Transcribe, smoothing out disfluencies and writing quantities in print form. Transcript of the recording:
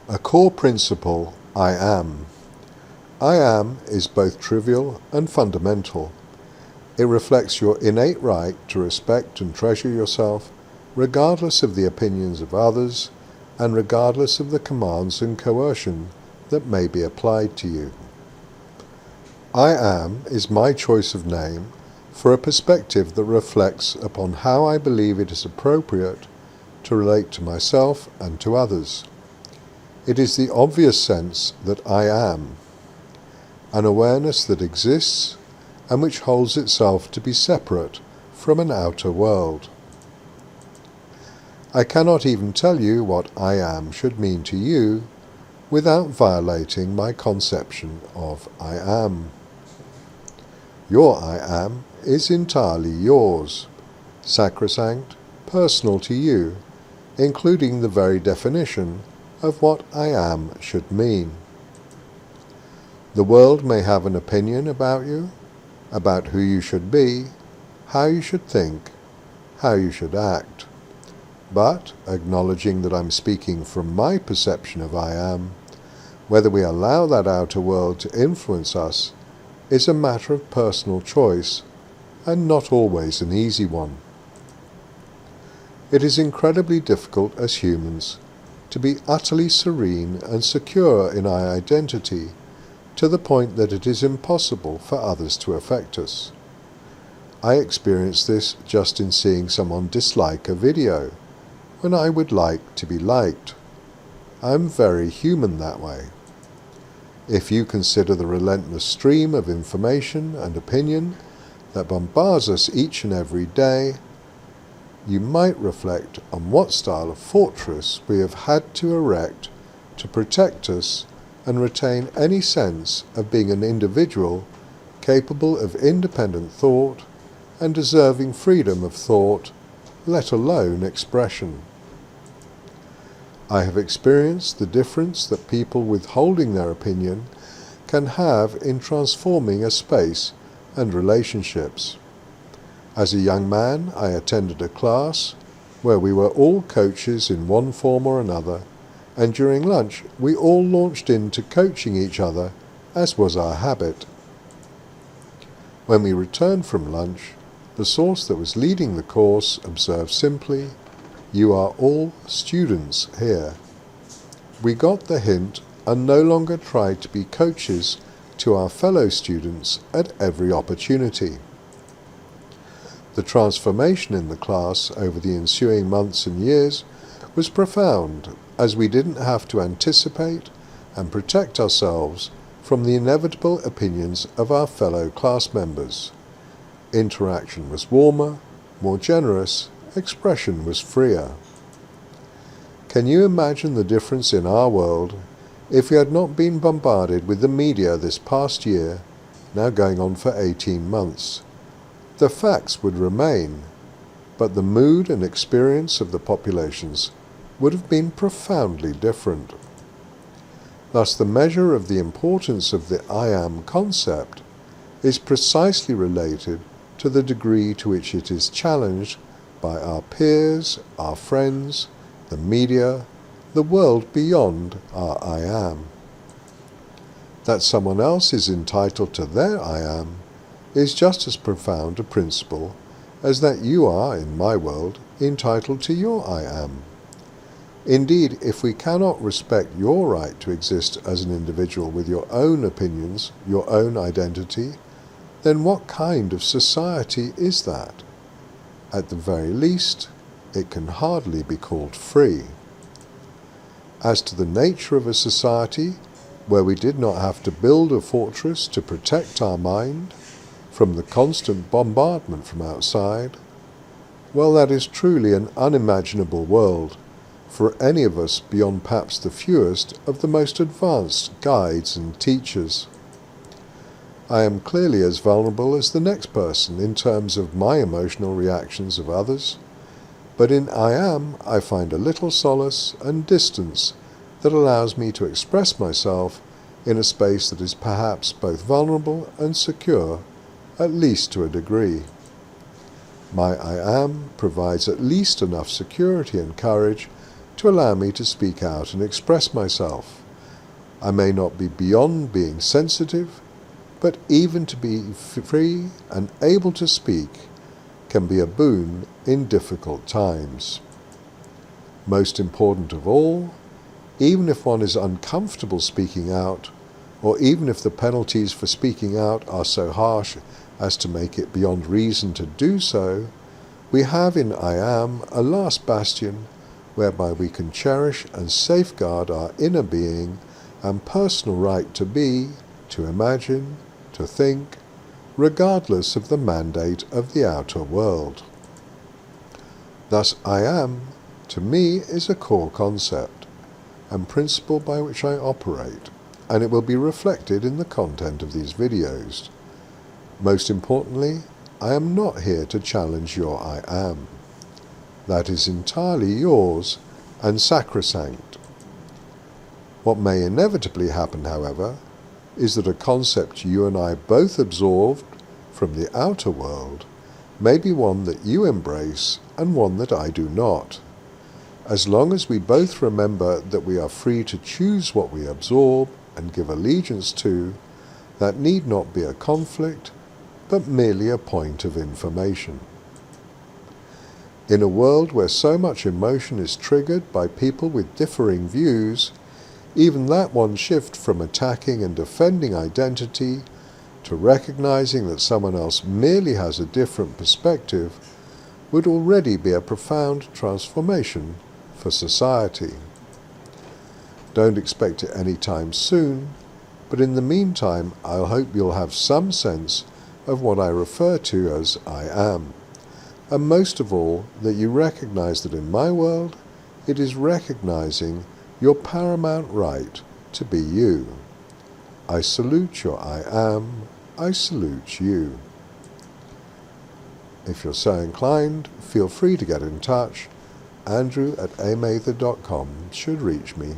A core principle, I am. I am is both trivial and fundamental. It reflects your innate right to respect and treasure yourself, regardless of the opinions of others, and regardless of the commands and coercion that may be applied to you. I am is my choice of name for a perspective that reflects upon how I believe it is appropriate to relate to myself and to others. It is the obvious sense that I am, an awareness that exists and which holds itself to be separate from an outer world. I cannot even tell you what I am should mean to you without violating my conception of I am. Your I am is entirely yours, sacrosanct, personal to you, including the very definition of what I am should mean. The world may have an opinion about you, about who you should be, how you should think, how you should act. But, acknowledging that I'm speaking from my perception of I am, whether we allow that outer world to influence us is a matter of personal choice, and not always an easy one. It is incredibly difficult as humans to be utterly serene and secure in our identity to the point that it is impossible for others to affect us. I experienced this just in seeing someone dislike a video, when I would like to be liked. I am very human that way. If you consider the relentless stream of information and opinion that bombards us each and every day, you might reflect on what style of fortress we have had to erect to protect us and retain any sense of being an individual capable of independent thought and deserving freedom of thought, let alone expression. I have experienced the difference that people withholding their opinion can have in transforming a space and relationships. As a young man, I attended a class where we were all coaches in one form or another, and during lunch we all launched into coaching each other, as was our habit. When we returned from lunch, the source that was leading the course observed simply, "You are all students here." We got the hint and no longer tried to be coaches to our fellow students at every opportunity. The transformation in the class over the ensuing months and years was profound, as we didn't have to anticipate and protect ourselves from the inevitable opinions of our fellow class members. Interaction was warmer, more generous, expression was freer. Can you imagine the difference in our world if we had not been bombarded with the media this past year, now going on for 18 months? The facts would remain, but the mood and experience of the populations would have been profoundly different. Thus, the measure of the importance of the I am concept is precisely related to the degree to which it is challenged by our peers, our friends, the media, the world beyond our I am. That someone else is entitled to their I am is just as profound a principle as that you are, in my world, entitled to your I am. Indeed, if we cannot respect your right to exist as an individual with your own opinions, your own identity, then what kind of society is that? At the very least, it can hardly be called free. As to the nature of a society where we did not have to build a fortress to protect our mind from the constant bombardment from outside, well, that is truly an unimaginable world for any of us beyond perhaps the fewest of the most advanced guides and teachers. I am clearly as vulnerable as the next person in terms of my emotional reactions of others, but in I am I find a little solace and distance that allows me to express myself in a space that is perhaps both vulnerable and secure, at least to a degree. My I am provides at least enough security and courage to allow me to speak out and express myself. I may not be beyond being sensitive, but even to be free and able to speak can be a boon in difficult times. Most important of all, even if one is uncomfortable speaking out, or even if the penalties for speaking out are so harsh as to make it beyond reason to do so, we have in I Am a last bastion whereby we can cherish and safeguard our inner being and personal right to be, to imagine, to think, regardless of the mandate of the outer world. Thus I Am, to me, is a core concept and principle by which I operate, and it will be reflected in the content of these videos. Most importantly, I am not here to challenge your I Am. That is entirely yours and sacrosanct. What may inevitably happen, however, is that a concept you and I both absorbed from the outer world may be one that you embrace and one that I do not. As long as we both remember that we are free to choose what we absorb and give allegiance to, that need not be a conflict, but merely a point of information. In a world where so much emotion is triggered by people with differing views, even that one shift from attacking and defending identity to recognizing that someone else merely has a different perspective would already be a profound transformation for society. Don't expect it anytime soon, but in the meantime I'll hope you'll have some sense of what I refer to as I Am, and most of all that you recognize that in my world it is recognizing your paramount right to be you. I salute your I Am, I salute you. If you're so inclined, feel free to get in touch. Andrew@amather.com should reach me.